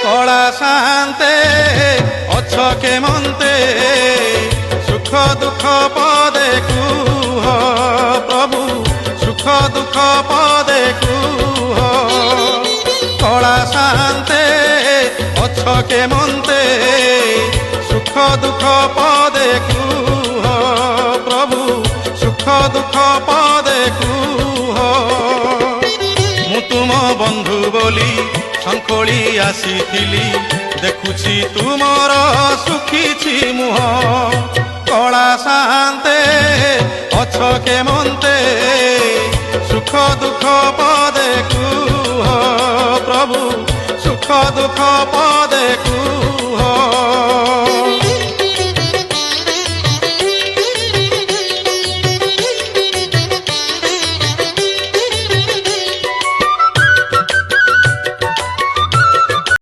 কলা শান্তে অছ কেমন্তে সুখ দুঃখ পদে কুহ প্রভু সুখ দুঃখ পদে কুহ কলা শান্তে অছ কেমন্তে সুখ দুঃখ পদে কুহ প্রভু সুখ দুঃখ পদে কুহ মু তুম বন্ধু বলি শঙ্খোলি আসিছিলি দেখুছি তুমর শুখিছি মুহ কলা শান্তে অছ কেমন্তে সুখ দুঃখ পদে কুহ প্রভু সুখ দুঃখ পদে কুহ